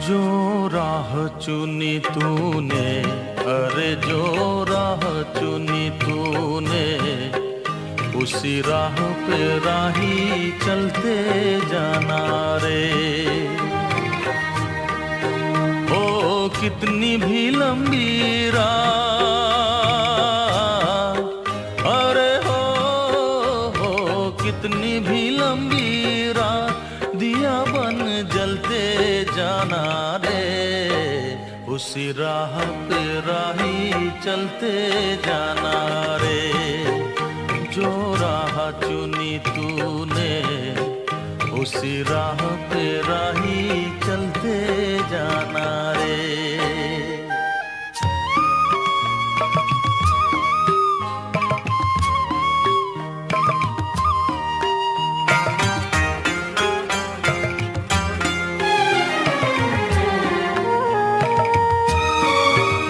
जो राह चुनी तूने, अरे जो राह चुनी तूने, उसी राह पे राही चलते जाना रे। ओ कितनी भी लंबी राह, अरे हो कितनी भी लंबी राह, दिया बन जलते जाना रे। उसी राह पे राही चलते जाना रे। जो राह चुनी तूने, उसी राह पे राही